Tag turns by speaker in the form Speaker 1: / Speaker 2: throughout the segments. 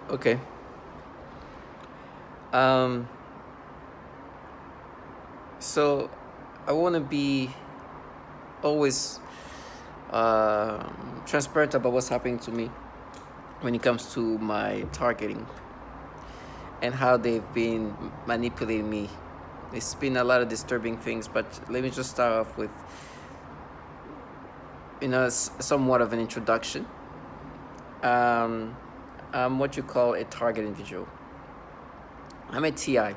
Speaker 1: Okay. Um, so I want to be always transparent about what's happening to me when it comes to my targeting and how they've been manipulating me. It's been a lot of disturbing things, but let me just start off with, somewhat of an introduction. Um, I'm what you call a target individual. I'm a TI,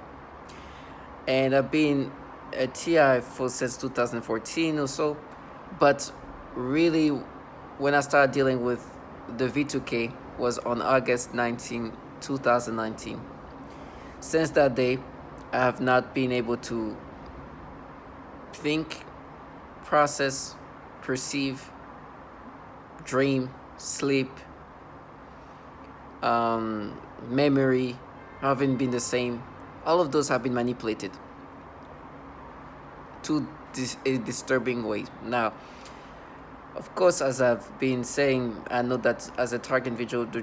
Speaker 1: and I've been a TI for since 2014 or so. But really, when I started dealing with the V2K was on August 19, 2019. Since that day, I have not been able to think, process, perceive, dream, sleep, memory haven't been the same. All of those have been manipulated to a disturbing way. Now, of course, as I've been saying, I know that as a target individual, the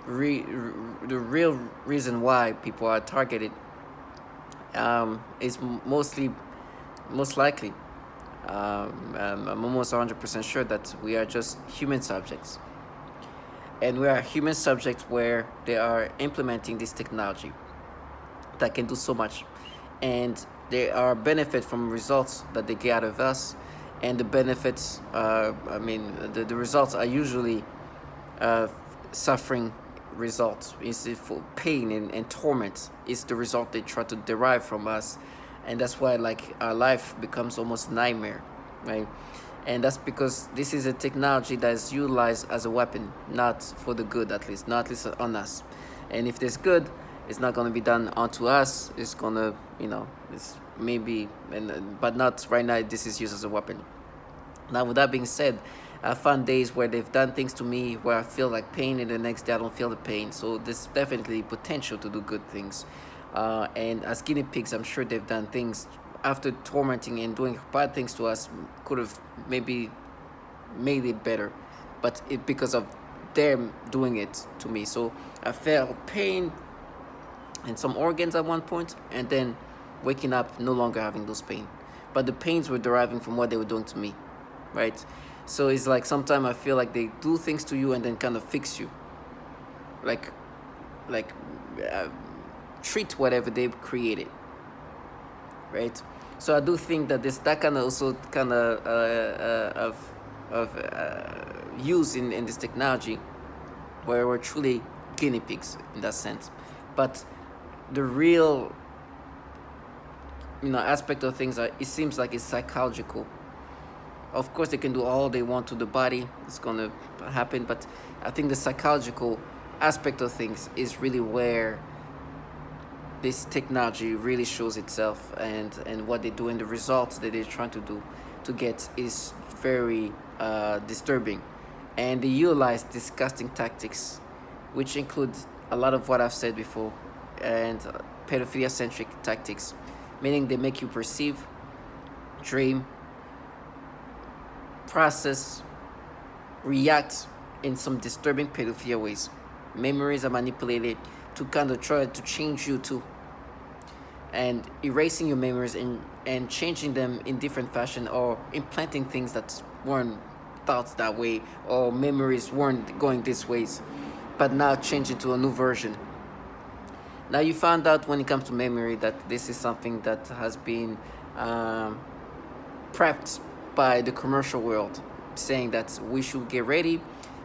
Speaker 1: real reason why people are targeted is most likely. I'm almost 100% sure that we are just human subjects. And we are human subjects where they are implementing this technology that can do so much. And there are benefit from results that they get out of us. And the benefits, the results are usually uh, suffering results. Is for pain and torment is the result they try to derive from us. And that's why like our life becomes almost nightmare, right? And that's because this is a technology that is utilized as a weapon, not for the good, not at least on us. And if there's good, it's not going to be done onto us. It's going to, it's maybe, but not right now. This is used as a weapon. Now, with that being said, I found days where they've done things to me where I feel like pain, and the next day I don't feel the pain. So there's definitely potential to do good things. And as guinea pigs, I'm sure they've done things after tormenting and doing bad things to us, could have maybe made it better, but it because of them doing it to me. So I felt pain in some organs at one point, and then waking up no longer having those pain. But the pains were deriving from what they were doing to me, right? So it's like sometimes I feel like they do things to you and then kind of fix you, like like uh, treat whatever they've created, right? So I do think that this that kind of also kind of use in this technology, where we're truly guinea pigs in that sense. But the real aspect of things are, it seems like it's psychological. Of course, they can do all they want to the body. It's gonna happen, but I think the psychological aspect of things is really where this technology really shows itself, and what they do and the results that they're trying to do to get is very disturbing. And they utilize disgusting tactics, which include a lot of what I've said before, and pedophilia centric tactics, meaning they make you perceive, dream, process, react in some disturbing pedophilia ways. Memories are manipulated to kind of try to change you too, and erasing your memories and changing them in different fashion, or implanting things that weren't thought that way, or memories weren't going this ways, but now changing to a new version. Now you found out when it comes to memory that this is something that has been um, prepped by the commercial world, saying that we should get ready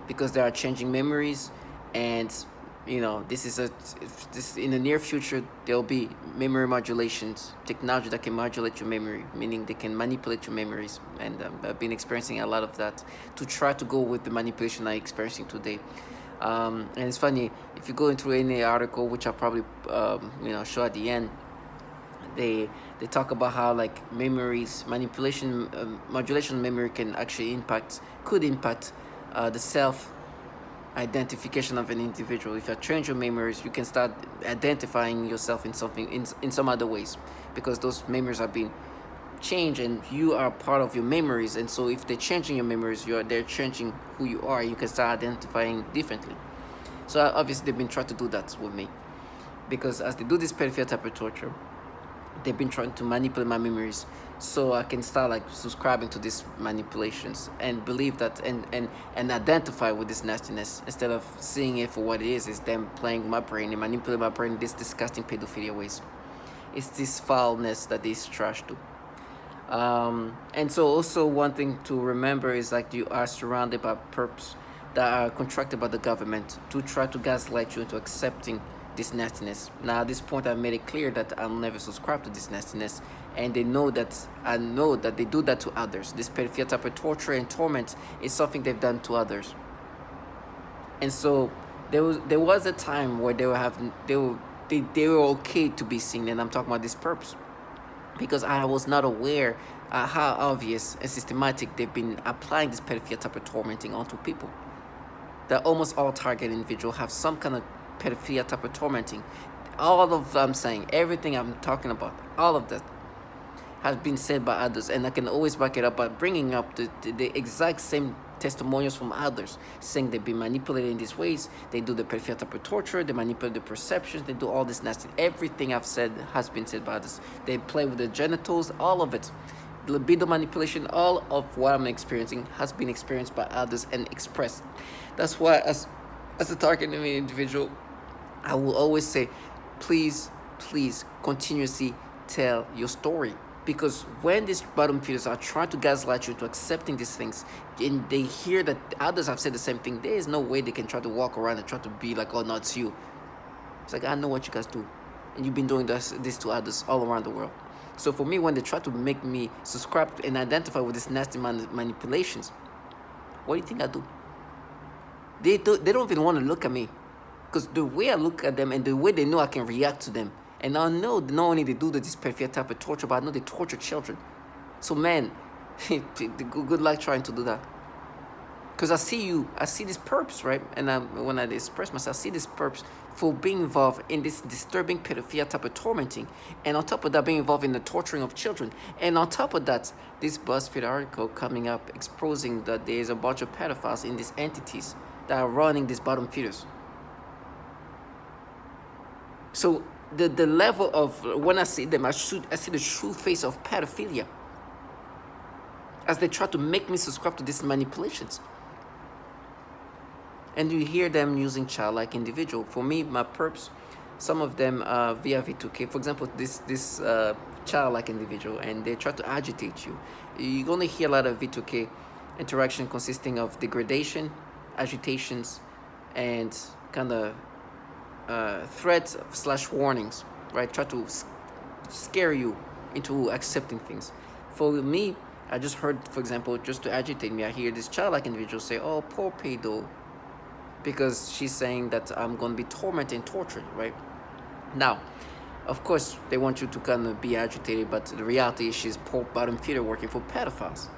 Speaker 1: because they are changing memories, and this in the near future there'll be memory modulations technology that can modulate your memory, meaning they can manipulate your memories. And I've been experiencing a lot of that to try to go with the manipulation I'm experiencing today. And it's funny, if you go into any article, which I'll probably show at the end, they talk about how like memories manipulation, modulation of memory can actually could impact the self identification of an individual. If you change your memories, you can start identifying yourself in something in some other ways, because those memories are being changed and you are part of your memories. And so if they're changing your memories, they're changing who you are. You can start identifying differently. So obviously they've been trying to do that with me, because as they do this pedophilia type of torture, they've been trying to manipulate my memories, so I can start like subscribing to these manipulations and believe that, and identify with this nastiness, instead of seeing it for what it is them playing with my brain and manipulating my brain in this disgusting pedophilia ways. It's this foulness that is trash to. And so also one thing to remember is like you are surrounded by perps that are contracted by the government to try to gaslight you into accepting this nastiness. Now at this point I made it clear that I'll never subscribe to this nastiness, and they know that I know that they do that to others. This pedophilia type of torture and torment is something they've done to others. And so there was a time where they were okay to be seen, and I'm talking about these perps, because I was not aware how obvious and systematic they've been applying this pedophilia type of tormenting onto people. That almost all target individuals have some kind of pedophilia type of tormenting. All of I'm saying, everything I'm talking about, all of that has been said by others, and I can always back it up by bringing up the exact same testimonials from others, saying they've been manipulated in these ways. They do the pedophilia type of torture, they manipulate the perceptions, they do all this nasty. Everything I've said has been said by others. They play with the genitals, all of it. The libido manipulation, all of what I'm experiencing has been experienced by others and expressed. That's why as a target individual, I will always say, please continuously tell your story. Because when these bottom feeders are trying to gaslight you into accepting these things, and they hear that others have said the same thing, there is no way they can try to walk around and try to be like, oh, no, it's you. It's like, I know what you guys do. And you've been doing this to others all around the world. So for me, when they try to make me subscribe and identify with these nasty manipulations, what do you think I do? They don't even want to look at me. Because the way I look at them and the way they know I can react to them, and I know not only they do this pedophilia type of torture, but I know they torture children. So man, good luck trying to do that. Because I see these perps, right? And when I express myself, I see these perps for being involved in this disturbing pedophilia type of tormenting. And on top of that, being involved in the torturing of children. And on top of that, this BuzzFeed article coming up exposing that there's a bunch of pedophiles in these entities that are running these bottom feeders. So the level of, when I see them, I see the true face of pedophilia as they try to make me subscribe to these manipulations. And you hear them using childlike individual. For me, my perps, some of them via V2K. For example, this childlike individual, and they try to agitate you. You're going to hear a lot of V2K interaction consisting of degradation, agitations, and kind of threats / warnings, right? Try to scare you into accepting things. For me, I just heard, for example, just to agitate me, I hear this childlike individual say, oh, poor pedo, because she's saying that I'm going to be tormented and tortured, right? Now, of course, they want you to kind of be agitated, but the reality is she's poor bottom feeder working for pedophiles.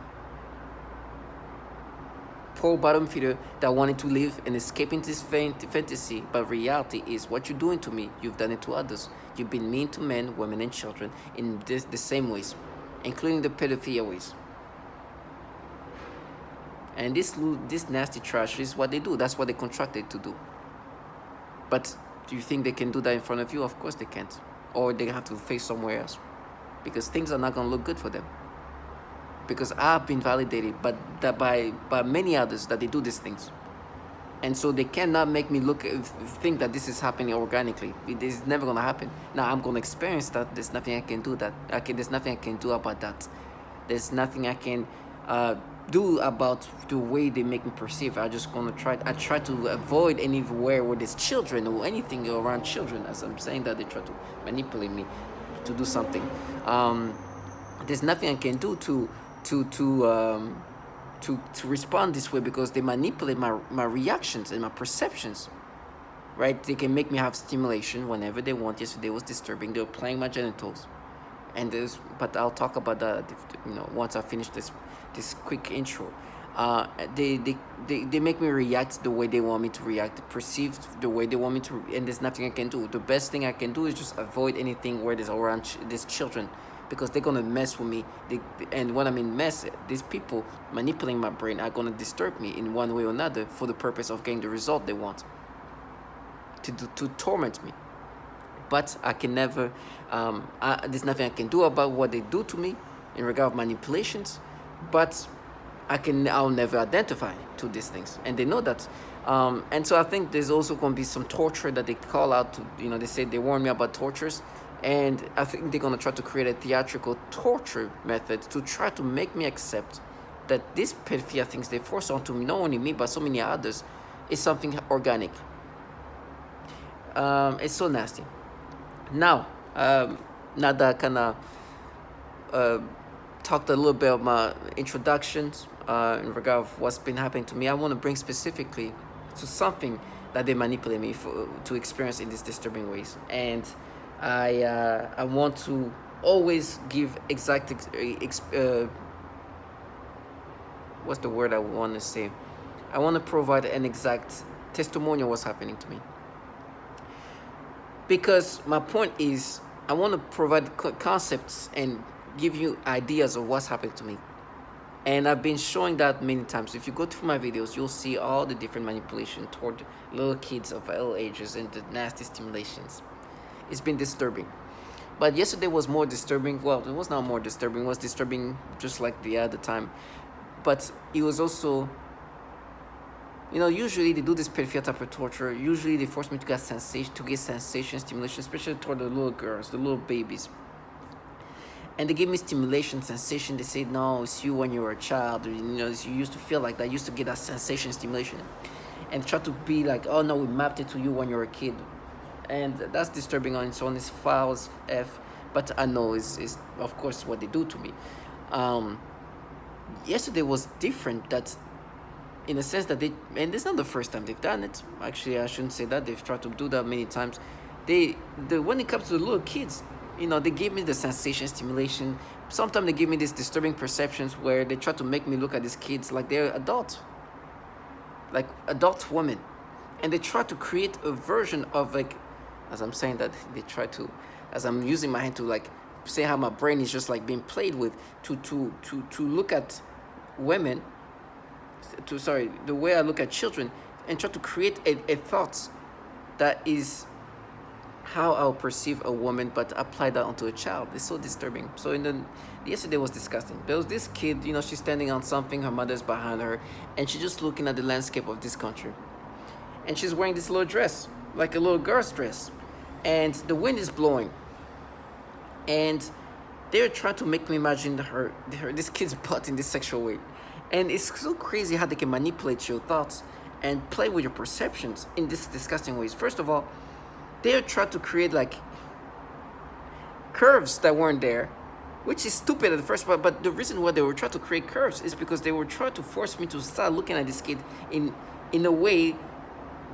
Speaker 1: Poor bottom feeder that wanted to live and escape into this fantasy, but reality is what you're doing to me, you've done it to others. You've been mean to men, women, and children in the same ways, including the pedophilia ways. And this nasty trash is what they do. That's what they contracted to do. But do you think they can do that in front of you? Of course they can't. Or they have to face somewhere else, because things are not going to look good for them. Because I've been validated by many others that they do these things. And so they cannot make me think that this is happening organically. It is never going to happen. Now I'm going to experience that. There's nothing I can do there's nothing I can do about that. There's nothing I can do about the way they make me perceive. I try to avoid anywhere where there's children or anything around children. As I'm saying that, they try to manipulate me to do something. There's nothing I can do to respond this way, because they manipulate my reactions and my perceptions, right? They can make me have stimulation whenever they want. Yesterday was disturbing. They were playing my genitals, but I'll talk about that once I finish this quick intro. They make me react the way they want me to react, perceive the way they want me to, and there's nothing I can do. The best thing I can do is just avoid anything where there's around these children, because they're gonna mess with me. And when I'm in mess, these people manipulating my brain are gonna disturb me in one way or another for the purpose of getting the result they want. to torment me. But I can never, there's nothing I can do about what they do to me in regard of manipulations. But I'll never identify to these things, and they know that. And so I think there's also going to be some torture that they call out to. They say they warn me about tortures, and I think they're going to try to create a theatrical torture method to try to make me accept that these pedophilia things they force onto me, not only me but so many others, is something organic. It's so nasty. Now, now that I kind of talked a little bit about my introductions in regard of what's been happening to me, I want to bring specifically to something that they manipulate me to experience in these disturbing ways. And I want to always give exact what's the word I want to say? I want to provide an exact testimonial of what's happening to me. Because my point is, I want to provide concepts and give you ideas of what's happened to me. And I've been showing that many times. If you go through my videos, you'll see all the different manipulation toward little kids of all ages and the nasty stimulations. It's been disturbing. But yesterday was more disturbing. Well, it was not more disturbing. It was disturbing just like the other time. But it was also, usually they do this pedophilia type of torture. Usually they force me to get sensation, stimulation, especially toward the little girls, the little babies. And they give me stimulation, sensation. They say, no, it's you when you were a child. Or, you used to feel like that. You used to get that sensation, stimulation. And try to be like, oh, no, we mapped it to you when you were a kid. And that's disturbing on its own. It's foul as F. But I know it's of course, what they do to me. Yesterday was different. That in a sense that and it's not the first time they've done it. Actually, I shouldn't say that. They've tried to do that many times. When it comes to the little kids, they give me the sensation, stimulation. Sometimes they give me these disturbing perceptions where they try to make me look at these kids like they're adult women. And they try to create a version of, like, as I'm saying that, they try to, as I'm using my hand to, like, say how my brain is just, like, being played with to look at women, the way I look at children, and try to create a thought that is how I'll perceive a woman, but apply that onto a child. It's so disturbing. So yesterday was disgusting. There was this kid, she's standing on something, her mother's behind her, and she's just looking at the landscape of this country. And she's wearing this little dress, like a little girl's dress. And the wind is blowing. And they're trying to make me imagine this kid's butt in this sexual way. And it's so crazy how they can manipulate your thoughts and play with your perceptions in this disgusting ways. First of all, they tried to create like curves that weren't there, which is stupid at the first part. But the reason why they were trying to create curves is because they were trying to force me to start looking at this kid in a way,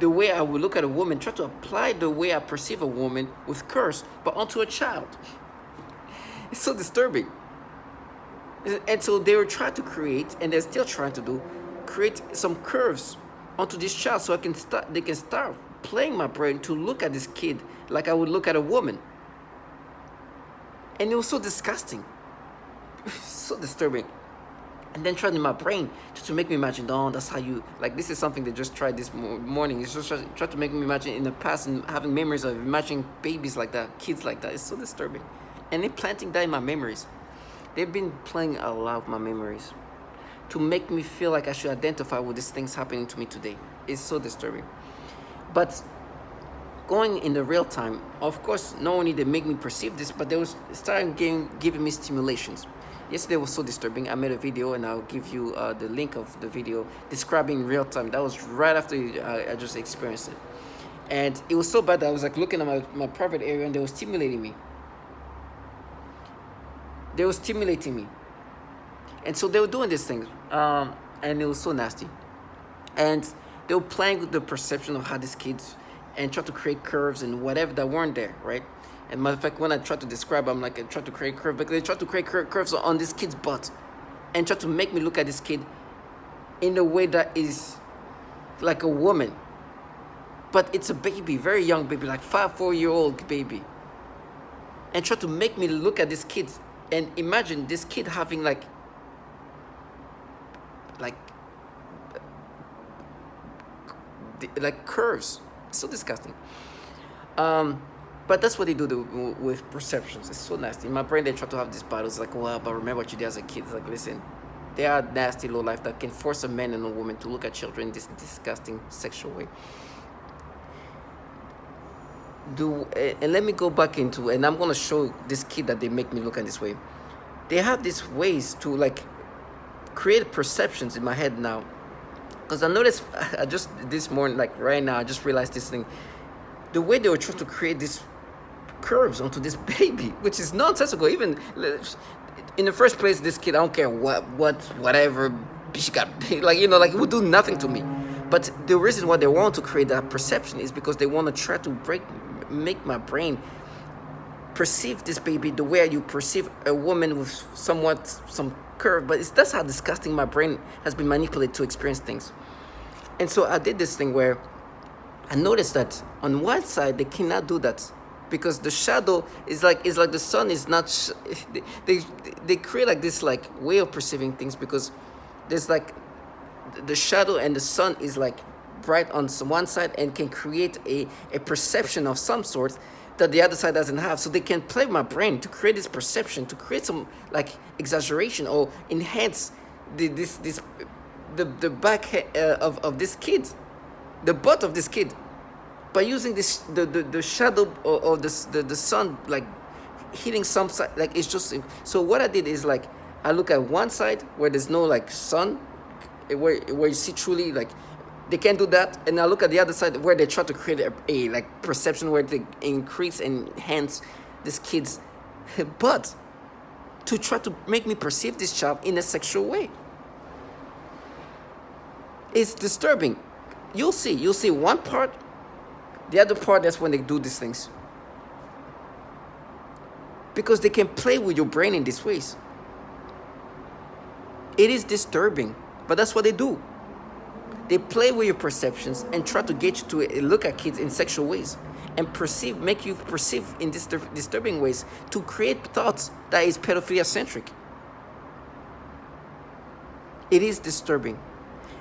Speaker 1: the way I would look at a woman, try to apply the way I perceive a woman with curves, but onto a child. It's so disturbing. And so they were trying to create, and they're still trying to create some curves onto this child so they can start playing my brain to look at this kid like I would look at a woman. And it was so disgusting. So disturbing. And then trying in my brain to make me imagine, oh, that's how you, like, this is something they just tried this morning. It's just try to make me imagine in the past and having memories of imagining babies like that, kids like that. It's so disturbing. And they're planting that in my memories. They've been playing a lot of my memories to make me feel like I should identify with these things happening to me today. It's so disturbing. But going in the real time, of course, not only they make me perceive this, but they was starting giving me stimulations. Yesterday was so disturbing. I made a video, and I'll give you the link of the video describing real time. That was right after I just experienced it. And it was so bad that I was like looking at my private area, and they were stimulating me. They were stimulating me. And so they were doing these things. And it was so nasty. And they were playing with the perception of how these kids, and try to create curves and whatever that weren't there, right? And matter of fact, when I try to describe, I'm like, I try to create curves, but they try to create curves on this kid's butt, and try to make me look at this kid in a way that is like a woman, but it's a baby, very young baby, like 4-year-old baby, and try to make me look at this kid and imagine this kid having like curves, It's so disgusting. Um, but that's what they do with perceptions. It's so nasty. In my brain, they try to have these battles like, well, but remember what you did as a kid. It's like, listen, they are nasty low life that can force a man and a woman to look at children in this disgusting sexual way. And let me go back into, and I'm gonna show this kid that they make me look at this way. They have these ways to like create perceptions in my head now. Because I noticed, I just this morning, like right now, I just realized this thing. The way they were trying to create these curves onto this baby, which is nonsensical. Even in the first place, this kid, I don't care whatever she got, like, like it would do nothing to me. But the reason why they want to create that perception is because they want to try to make my brain perceive this baby the way you perceive a woman with somewhat some curve. But that's how disgusting my brain has been manipulated to experience things. And so I did this thing where I noticed that on one side they cannot do that because the shadow is like the sun is not they create like this like way of perceiving things, because there's like the shadow and the sun is like bright on one side and can create a perception of some sort that the other side doesn't have. So they can play with my brain to create this perception, to create some like exaggeration or enhance the back of this kid, the butt of this kid, by using this the shadow of the sun like hitting some side. Like it's just, so what I did is like I look at one side where there's no like sun, where you see truly like they can't do that, and I look at the other side where they try to create a like perception where they increase and enhance this kid's butt to try to make me perceive this child in a sexual way. It's disturbing. You'll see one part, the other part, that's when they do these things, because they can play with your brain in these ways. It is disturbing, but that's what they do. They play with your perceptions and try to get you to look at kids in sexual ways and make you perceive in disturbing ways to create thoughts that is pedophilia centric. It is disturbing.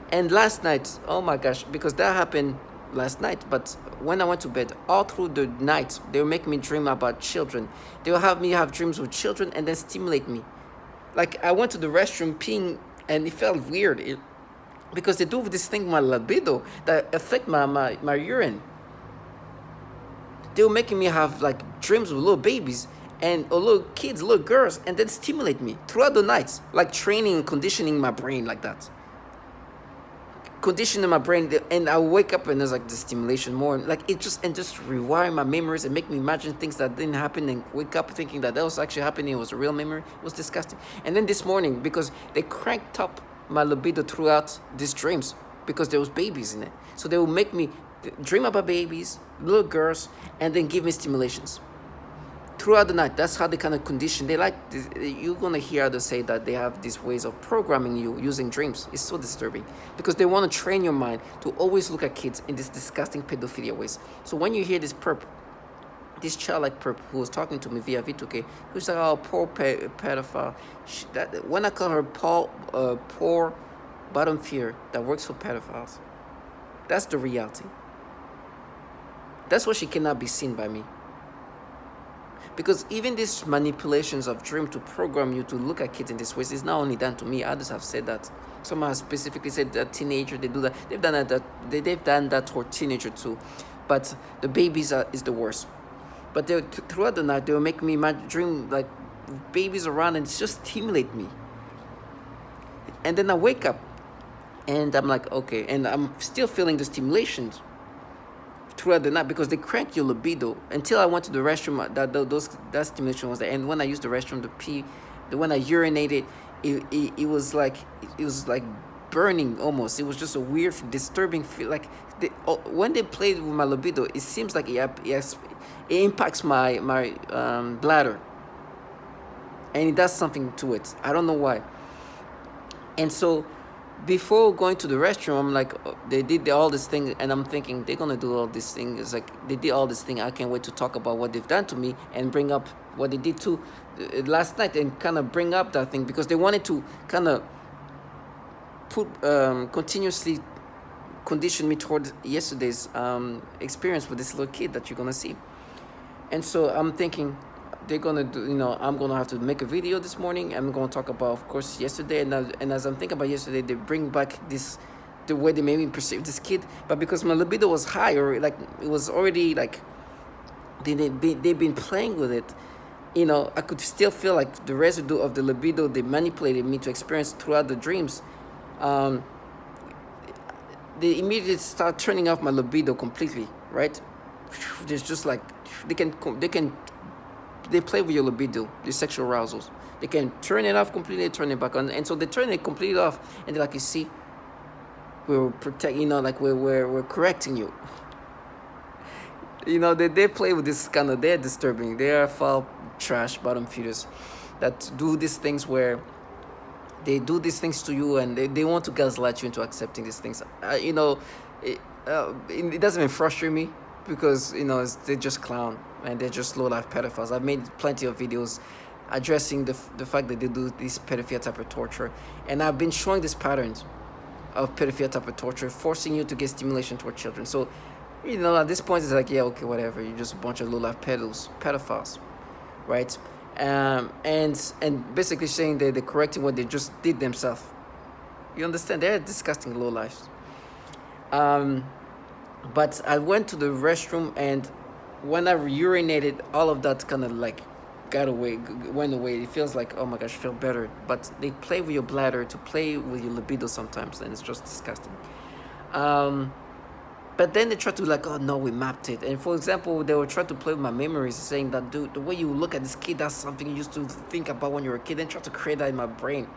Speaker 1: And last night, oh my gosh, because that happened last night, but when I went to bed, all through the night, they will make me dream about children. They will have me have dreams with children and then stimulate me. Like I went to the restroom peeing and it felt weird. Because they do this thing, my libido, that affect my urine. They were making me have like dreams with little babies and or little kids, little girls, and then stimulate me throughout the night, like training and conditioning my brain like that. Conditioning my brain, and I wake up and there's like the stimulation more, like it just rewire my memories and make me imagine things that didn't happen, and wake up thinking that was actually happening. It was a real memory. It was disgusting. And then this morning, because they cranked up my libido throughout these dreams, because there was babies in it, so they will make me dream about babies, little girls, and then give me stimulations throughout the night. That's how they kind of condition. They like this. You're gonna hear others say that they have these ways of programming you using dreams. It's so disturbing because they want to train your mind to always look at kids in these disgusting pedophilia ways. So when you hear this childlike perp who was talking to me via V2K, who's like, oh, poor pedophile. When I call her poor bottom feeder that works for pedophiles, that's the reality. That's why she cannot be seen by me. Because even these manipulations of dream to program you to look at kids in this ways is not only done to me. Others have said that. Some have specifically said that teenager, they do that. They've done that for teenager too. But the babies is the worst. But throughout the night, they will make me dream like babies around and just stimulate me. And then I wake up and I'm like, okay. And I'm still feeling the stimulations throughout the night because they crank your libido until I went to the restroom. That stimulation was there. And when I used the restroom to pee, when I urinated, it was like burning almost. It was just a weird, disturbing feel. Like when they played with my libido, it seems like it impacts my bladder, and it does something to it. I don't know why. And so before going to the restroom, I'm like, they did all this thing, and I'm thinking they're gonna do all this thing. It's like they did all this thing. I can't wait to talk about what they've done to me and bring up what they did to last night and kind of bring up that thing, because they wanted to kind of put continuously conditioned me toward yesterday's experience with this little kid that you're gonna see. And so I'm thinking they're gonna do, I'm gonna have to make a video this morning. I'm gonna talk about, of course, yesterday. And as I'm thinking about yesterday, they bring back the way they made me perceive this kid. But because my libido was high, or like it was already like they've been playing with it, I could still feel like the residue of the libido they manipulated me to experience throughout the dreams. They immediately start turning off my libido completely, right? There's just like they play with your libido, your sexual arousals. They can turn it off completely, turn it back on, and so they turn it completely off, and they're like, you see, we're like we're correcting you. They play with this kind of, they're disturbing. They are foul, trash, bottom feeders that do these things where they do these things to you, and they want to gaslight you into accepting these things. It doesn't even frustrate me because they just clown, and they're just low life pedophiles. I've made plenty of videos addressing the fact that they do this pedophilia type of torture, and I've been showing these patterns of pedophilia type of torture, forcing you to get stimulation toward children. So at this point it's like, yeah, okay, whatever, you're just a bunch of low life pedophiles, right? And basically saying that they're correcting what they just did themselves. You understand? They're disgusting low lives. But I went to the restroom, and when I urinated, all of that kind of like went away. It feels like, oh my gosh, I feel better. But they play with your bladder to play with your libido sometimes, and it's just disgusting. But then they try to like, oh no, we mapped it. And for example, they will try to play with my memories, saying that, dude, the way you look at this kid, that's something you used to think about when you were a kid, and try to create that in my brain.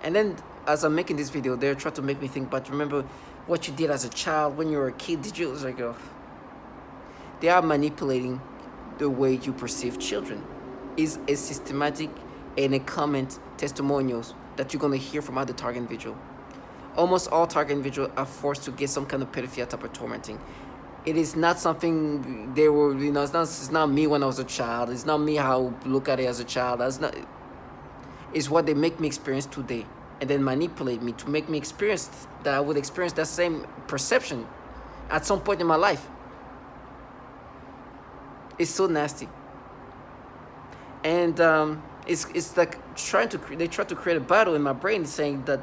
Speaker 1: And then as I'm making this video, they're trying to make me think, but remember what you did as a child when you were a kid. Did you? It's like, oh. They are manipulating the way you perceive children. Is a systematic and a comment testimonials that you're going to hear from other target individual. Almost all target individuals are forced to get some kind of pedophilia type of tormenting. It is not something they were, it's not me when I was a child. It's not me how I look at it as a child. It's what they make me experience today, and then manipulate me to make me experience that I would experience that same perception at some point in my life. It's so nasty. And it's like they try to create a battle in my brain, saying that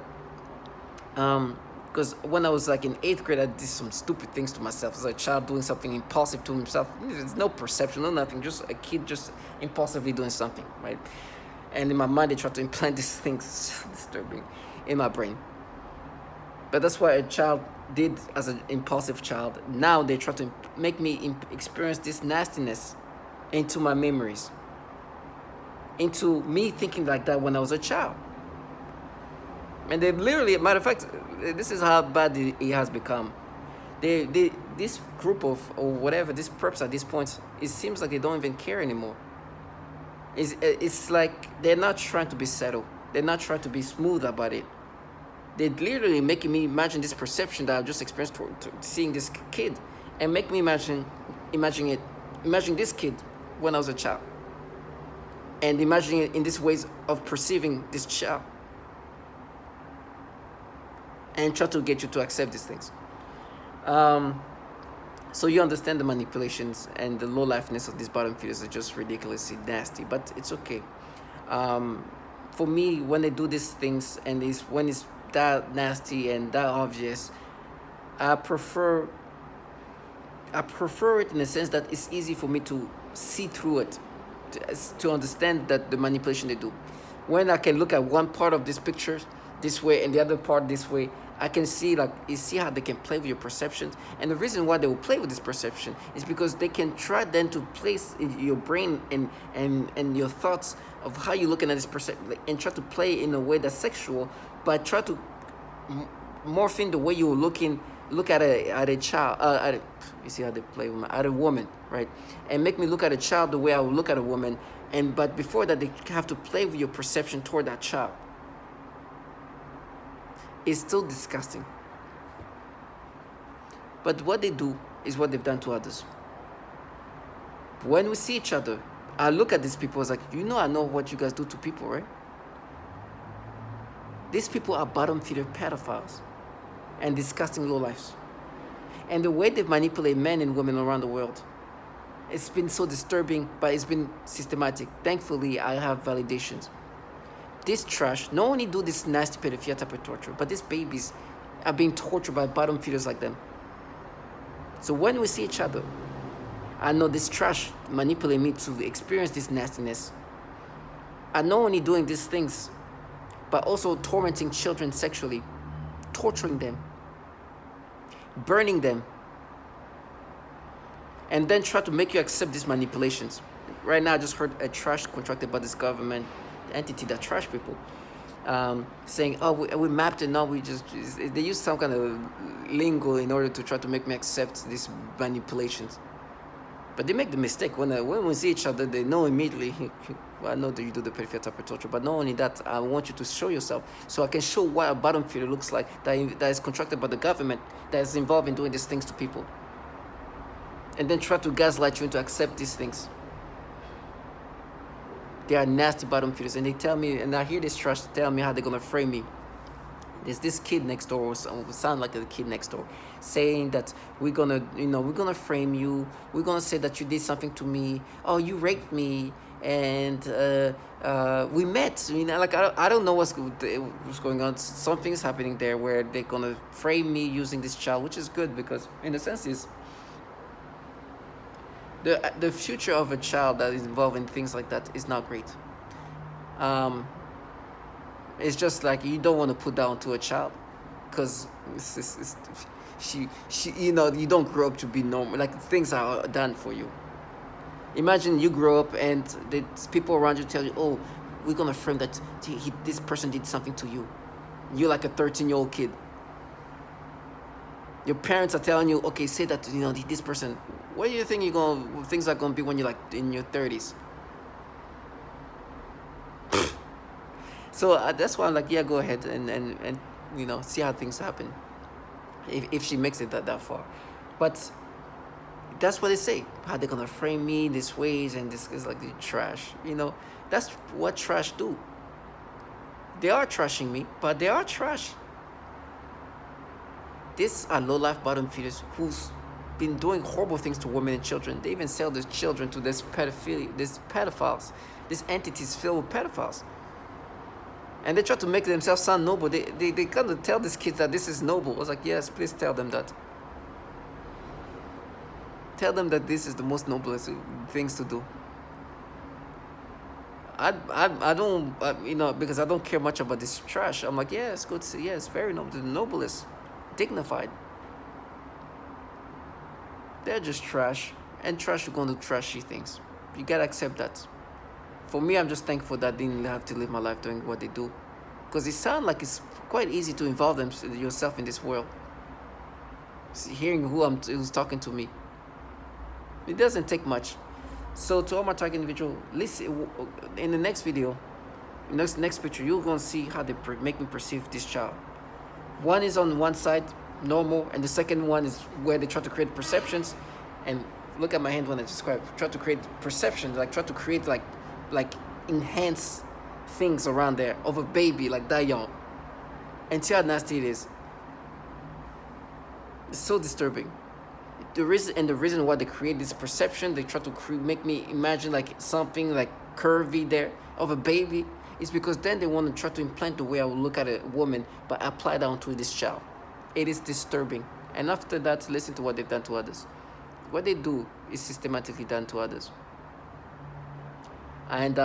Speaker 1: because when I was like in 8th grade, I did some stupid things to myself as a child, doing something impulsive to himself. There's no perception, no nothing, just a kid just impulsively doing something, right? And in my mind, they try to implant these things disturbing in my brain. But that's what a child did as an impulsive child. Now they try to make me experience this nastiness into my memories, into me thinking like that when I was a child. And they literally, matter of fact, this is how bad it has become. This group of, or whatever, this perps at this point, it seems like they don't even care anymore. It's like they're not trying to be settled. They're not trying to be smooth about it. They're literally making me imagine this perception that I've just experienced to seeing this kid, and make me imagine this kid when I was a child, and imagining it in these ways of perceiving this child, and try to get you to accept these things. So you understand the manipulations and the low lifeness of these bottom feeders are just ridiculously nasty, but it's okay. For me, when they do these things and when it's that nasty and that obvious, I prefer it in the sense that it's easy for me to see through it, to understand that the manipulation they do. When I can look at one part of this picture this way and the other part this way, I can see, like, you see how they can play with your perceptions. And the reason why they will play with this perception is because they can try then to place in your brain and your thoughts of how you're looking at this perception, and try to play in a way that's sexual, but try to morph in the way you look at a child, you see how they play with at a woman, right? And make me look at a child the way I would look at a woman. But before that, they have to play with your perception toward that child. It's still disgusting. But what they do is what they've done to others. When we see each other, I look at these people, it's like, I know what you guys do to people, right? These people are bottom feeder pedophiles. and disgusting lowlifes. And the way they manipulate men and women around the world, it's been so disturbing, but it's been systematic. Thankfully, I have validations. This trash, not only do this nasty pedophilia type of torture, but these babies are being tortured by bottom feeders like them. So when we see each other, I know this trash manipulate me to experience this nastiness. I'm not only doing these things, but also tormenting children sexually, torturing them, burning them, and then try to make you accept these manipulations. Right now, I just heard a trash contracted by this government entity that trash people, saying, "Oh, we mapped it. Now we just they use some kind of lingo in order to try to make me accept these manipulations." But they make the mistake when we see each other, they know immediately. Well, I know that you do the pedophilia type of torture, but not only that, I want you to show yourself so I can show what a bottom feeder looks like that is contracted by the government, that is involved in doing these things to people, and then try to gaslight you into accept these things. They are nasty bottom feeders, and they tell me, and I hear this trash tell me how they're gonna frame me. There's this kid next door, or sound like a kid next door, saying that we're gonna frame you. We're gonna say that you did something to me. Oh, you raped me, and we met. Like I don't know what's going on. Something's happening there where they're gonna frame me using this child, which is good because in a sense is the future of a child that is involved in things like that is not great. It's just like you don't want to put down to a child, because she you don't grow up to be normal. Like things are done for you. Imagine you grow up and the people around you tell you, "Oh, we're gonna frame that this person did something to you." You're like a 13-year-old kid. Your parents are telling you, "Okay, say that this person." What do you think things are gonna be when you're like in your 30s? So that's why I'm like, yeah, go ahead and see how things happen, if she makes it that far. But that's what they say, how they're gonna frame me these ways, and this is like the trash. That's what trash do. They are trashing me, but they are trash. These are low-life bottom feeders who's been doing horrible things to women and children. They even sell their children to these pedophiles, these entities filled with pedophiles. And they try to make themselves sound noble. They kind of tell these kids that this is noble. I was like, yes, please tell them that. Tell them that this is the most noblest things to do. I don't, because I don't care much about this trash. I'm like, yeah, it's good. Yeah, it's very noble. The noblest, dignified. They're just trash. And trash are going to do trashy things. You gotta accept that. For me, I'm just thankful that I didn't have to live my life doing what they do. Because it sounds like it's quite easy to involve yourself in this world. Hearing who's talking to me. It doesn't take much. So to all my target individual, listen, in the next video, next picture, you're going to see how they make me perceive this child. One is on one side, normal, and the second one is where they try to create perceptions. And look at my hand when I describe. Try to create perceptions, like try to create like enhance things around there of a baby like that young, and see how nasty it is. It's so disturbing. The reason why they create this perception, they try to make me imagine like something like curvy there of a baby, is because then they want to try to implant the way I would look at a woman, but apply that onto this child. It is disturbing. And after that, listen to what they've done to others. What they do is systematically done to others. And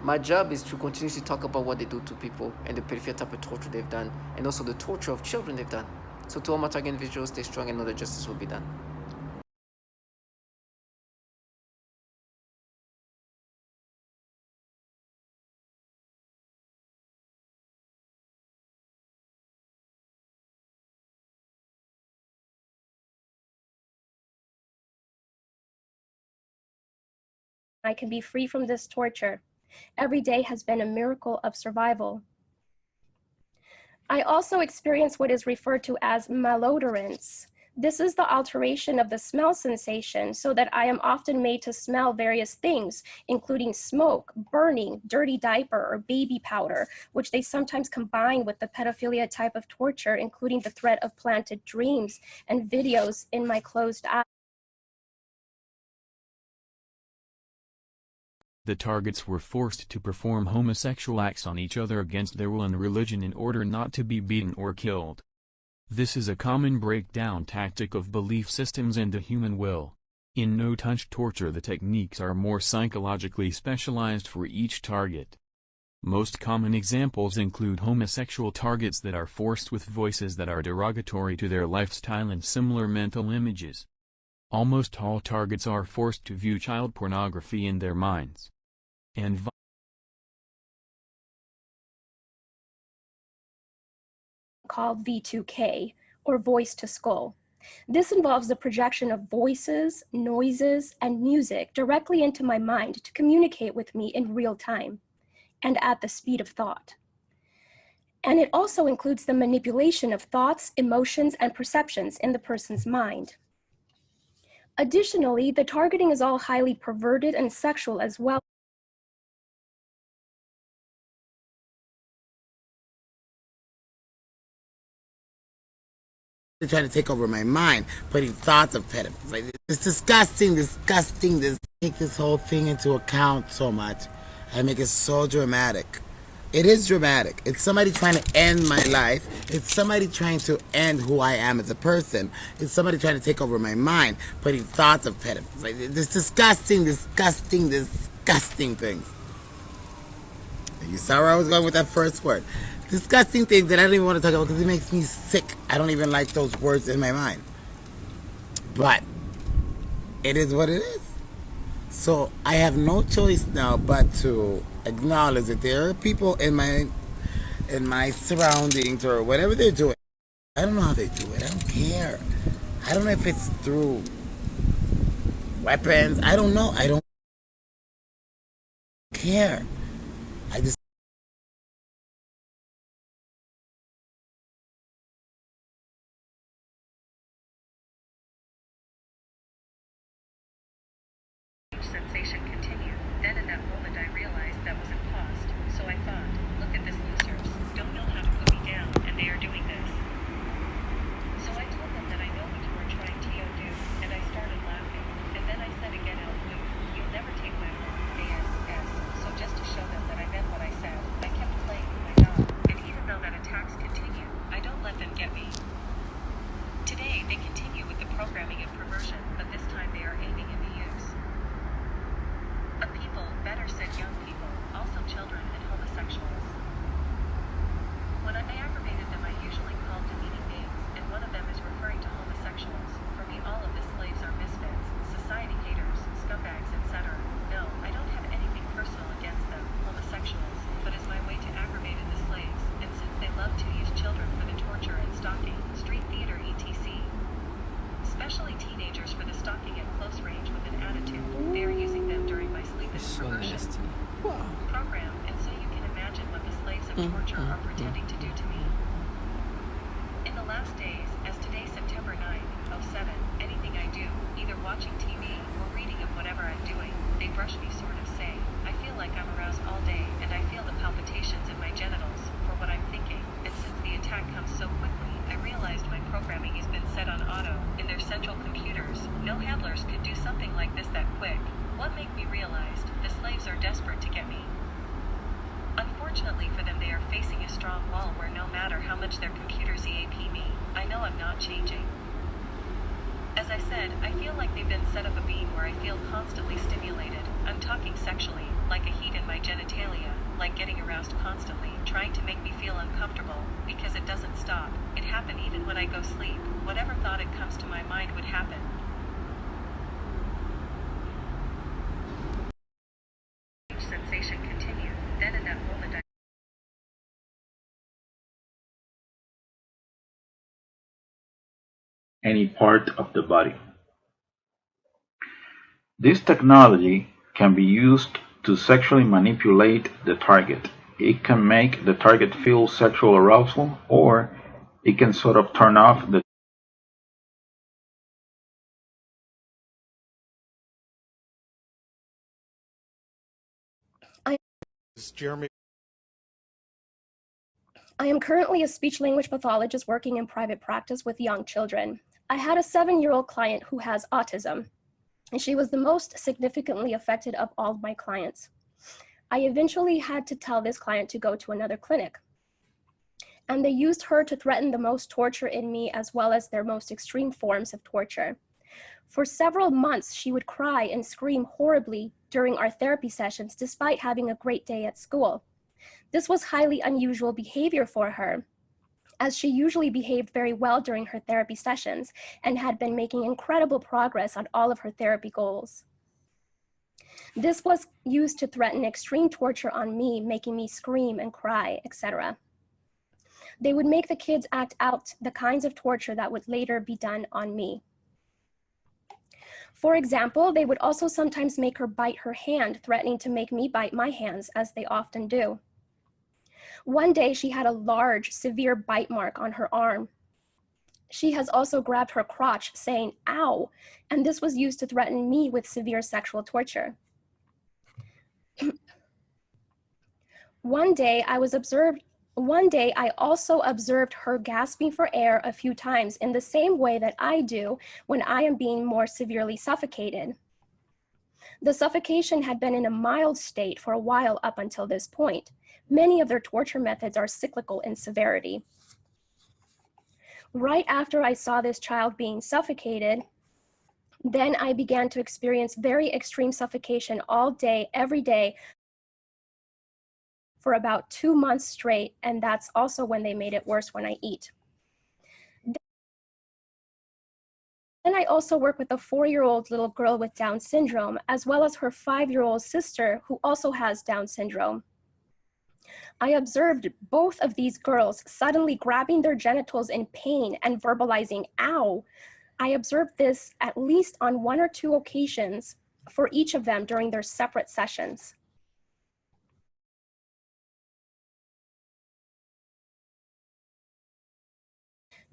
Speaker 1: my job is to continuously talk about what they do to people and the pedophilia type of torture they've done, and also the torture of children they've done. So to all my target individuals, stay strong and know that justice will be done.
Speaker 2: I can be free from this torture. Every day has been a miracle of survival. I also experience what is referred to as malodorance, This is the alteration of the smell sensation so that I am often made to smell various things, including smoke, burning, dirty diaper, or baby powder, which they sometimes combine with the pedophilia type of torture, including the threat of planted dreams and videos in my closed eyes.
Speaker 3: The targets were forced to perform homosexual acts on each other against their will and religion in order not to be beaten or killed. This is a common breakdown tactic of belief systems and the human will. In no-touch torture, the techniques are more psychologically specialized for each target. Most common examples include homosexual targets that are forced with voices that are derogatory to their lifestyle and similar mental images. Almost all targets are forced to view child pornography in their minds. And
Speaker 2: called V2K, or voice to skull. This involves the projection of voices, noises, and music directly into my mind to communicate with me in real time and at the speed of thought. And it also includes the manipulation of thoughts, emotions, and perceptions in the person's mind. Additionally, the targeting is all highly perverted and sexual as well.
Speaker 4: They're trying to take over my mind, putting thoughts of pedophiles. Like, it's disgusting, disgusting. This take this whole thing into account so much. I make it so dramatic. It is dramatic. It's somebody trying to end my life. It's somebody trying to end who I am as a person. It's somebody trying to take over my mind, putting thoughts of pedophiles. Like, this disgusting, disgusting, disgusting things. You saw where I was going with that first word. Disgusting things that I don't even want to talk about because it makes me sick. I don't even like those words in my mind. But it is what it is. So I have no choice now but to acknowledge that there are people in my surroundings or whatever they're doing. I don't know how they do it. I don't care. I don't know if it's through weapons. I don't know. I don't care. I just
Speaker 5: sensation continued. Then in that moment I realized that wasn't paused. So I thought, look at this losers. Don't know how to put me down, and they are doing this. So I told them that I know what you are trying to do, and I started laughing. And then I said again out loud, you'll never take my home, ASS. So just to show them that I meant what I said, I kept playing with my dog. And even though that attacks continue, I don't let them get me. Today they continue with the programming and perversion, but this time they are aiming in the use. A people, better said young people, also children and homosexuals. When I aggravated them, I usually called demeaning names, and one of them is referring to homosexuals. For me, all of the slaves are misfits, society haters, scumbags, etc. No, I don't have anything personal against them, homosexuals, but as my way to aggravate the slaves, and since they love to use children for the torture and stalking, street theater, etc. Especially teenagers for the stalking at close range with an attitude, they are using them during my sleep as a perversion program, and so you can imagine what the slaves of torture are pretending to do to me. In the last days, as today September 9, 07, anything I do, either watching TV or reading of whatever I'm doing, they brush me sort of say, I feel like I'm aroused all day and I feel the palpitations in my genitals for what I'm thinking, and since the attack comes so quickly, I realized my programming has been set on auto in their central computers. No handlers could do something like this that quick. What made me realize the slaves are desperate to get me. Unfortunately for them, they are facing a strong wall where no matter how much their computers EAP me, I know I'm not changing. As I said, I feel like they've been set up a beam where I feel constantly stimulated. I'm talking sexually, like a heat in my genitalia, like getting aroused constantly, trying to make me feel uncomfortable, because it doesn't stop. It happened even when I go sleep. Whatever thought it comes to my mind would happen. Sensation continued. Then in that moment
Speaker 6: any part of the body. This technology can be used to sexually manipulate the target. It can make the target feel sexual arousal, or it can sort of turn off the
Speaker 7: Jeremy.
Speaker 2: I am currently a speech-language pathologist working in private practice with young children. I had a 7-year-old client who has autism, and she was the most significantly affected of all of my clients. I eventually had to tell this client to go to another clinic, and they used her to threaten the most torture in me as well as their most extreme forms of torture. For several months, she would cry and scream horribly during our therapy sessions despite having a great day at school. This was highly unusual behavior for her, as she usually behaved very well during her therapy sessions and had been making incredible progress on all of her therapy goals. This was used to threaten extreme torture on me, making me scream and cry, etc. They would make the kids act out the kinds of torture that would later be done on me. For example, they would also sometimes make her bite her hand, threatening to make me bite my hands, as they often do. One day, she had a large, severe bite mark on her arm. She has also grabbed her crotch, saying, "Ow," and this was used to threaten me with severe sexual torture. One day, I also observed her gasping for air a few times in the same way that I do when I am being more severely suffocated. The suffocation had been in a mild state for a while up until this point. Many of their torture methods are cyclical in severity. Right after I saw this child being suffocated, then I began to experience very extreme suffocation all day, every day, for about 2 months straight, and that's also when they made it worse when I eat. Then I also work with a 4-year-old little girl with Down syndrome, as well as her 5-year-old sister who also has Down syndrome. I observed both of these girls suddenly grabbing their genitals in pain and verbalizing, "Ow." I observed this at least on 1 or 2 occasions for each of them during their separate sessions.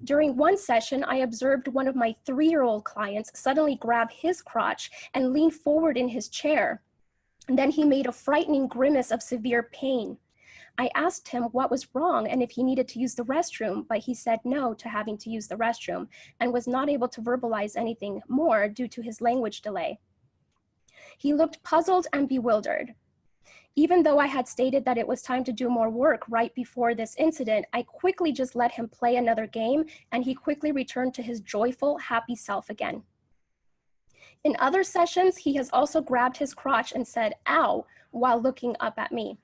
Speaker 2: During one session, I observed one of my 3-year-old clients suddenly grab his crotch and lean forward in his chair. And then he made a frightening grimace of severe pain. I asked him what was wrong and if he needed to use the restroom, but he said no to having to use the restroom and was not able to verbalize anything more due to his language delay. He looked puzzled and bewildered. Even though I had stated that it was time to do more work right before this incident, I quickly just let him play another game, and he quickly returned to his joyful, happy self again. In other sessions, he has also grabbed his crotch and said, "Ow," while looking up at me.